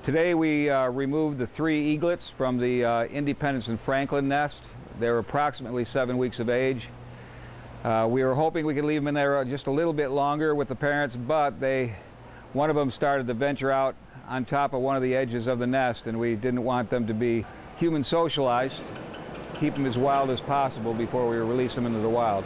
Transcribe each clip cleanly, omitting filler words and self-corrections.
Today we removed the 3 eaglets from the Independence and Franklin nest. They're approximately 7 weeks of age. We were hoping we could leave them in there just a little bit longer with the parents, but one of them started to venture out on top of one of the edges of the nest, and we didn't want them to be human socialized. Keep them as wild as possible before we release them into the wild.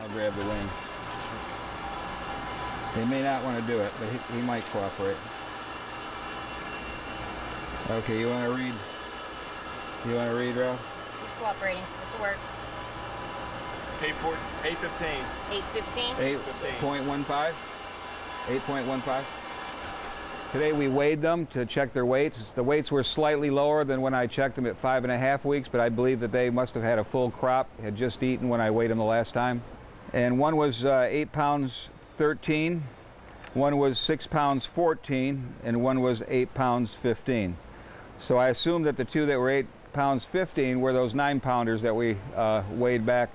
I'll grab the wings. They may not want to do it, but he might cooperate. Okay, you want to read? You want to read, Ralph? He's cooperating. This will work. 8:15. 8:15? 8.15? 8.15? Today we weighed them to check their weights. The weights were slightly lower than when I checked them at 5.5 weeks, but I believe that they must have had a full crop, had just eaten when I weighed them the last time. And one was 8 pounds 13, one was 6 pounds 14, and one was 8 pounds 15. So I assume that the two that were 8 pounds 15 were those 9-pounders that we weighed back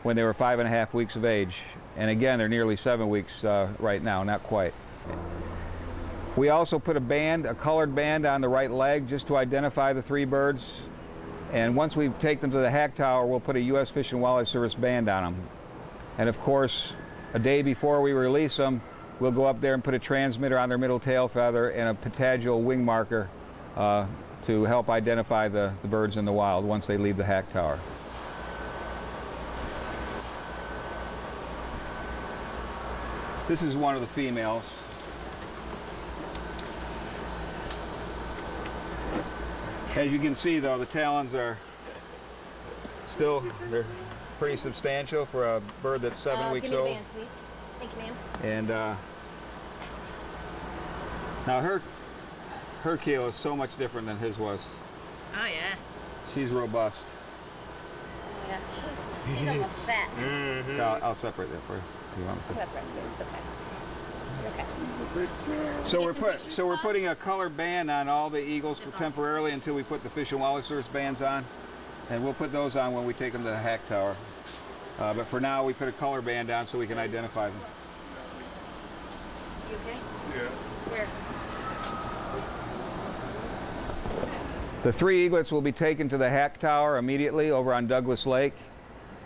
when they were 5.5 weeks of age. And again, they're nearly 7 weeks right now, not quite. We also put a colored band on the right leg just to identify the 3 birds. And once we take them to the hack tower, we'll put a U.S. Fish and Wildlife Service band on them. And of course, a day before we release them, we'll go up there and put a transmitter on their middle tail feather and a patagial wing marker to help identify the birds in the wild once they leave the hack tower. This is one of the females. As you can see, though, the talons are still, they're pretty substantial for a bird that's 7 weeks give me old. the band, please. Thank you, ma'am. And now her keel is so much different than his was. Oh, yeah. She's robust. Yeah, she's almost fat. Mm-hmm. I'll separate that for you. You want me to? It's okay. Okay. So we're putting a color band on all the eagles for temporarily until we put the Fish and Wildlife Service bands on, and we'll put those on when we take them to the hack tower. But for now, we put a color band on so we can identify them. You okay? Yeah. Where? The 3 eaglets will be taken to the hack tower immediately over on Douglas Lake.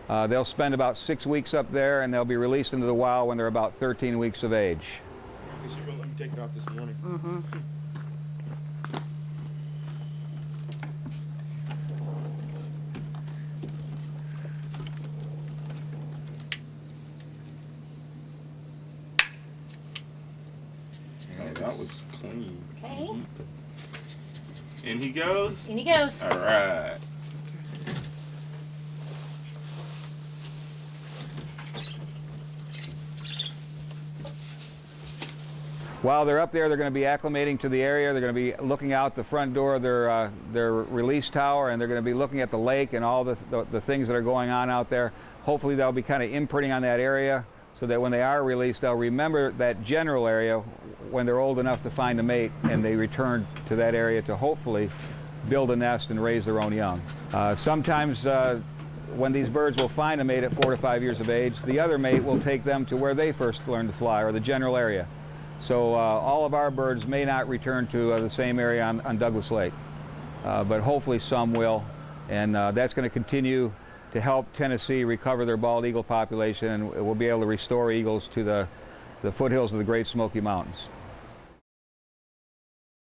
They'll spend about 6 weeks up there, and they'll be released into the wild when they're about 13 weeks of age. She won't let me take it off this morning. Mm-hmm. Oh, that was clean. Okay. In he goes. In he goes. All right. While they're up there, they're going to be acclimating to the area. They're going to be looking out the front door of their release tower, and they're going to be looking at the lake and all the things that are going on out there. Hopefully they'll be kind of imprinting on that area so that when they are released, they'll remember that general area when they're old enough to find a mate, and they return to that area to hopefully build a nest and raise their own young. Sometimes when these birds will find a mate at 4 to 5 years of age, the other mate will take them to where they first learned to fly, or the general area. So all of our birds may not return to the same area on Douglas Lake, but hopefully some will, and that's going to continue to help Tennessee recover their bald eagle population, and we'll be able to restore eagles to the foothills of the Great Smoky Mountains.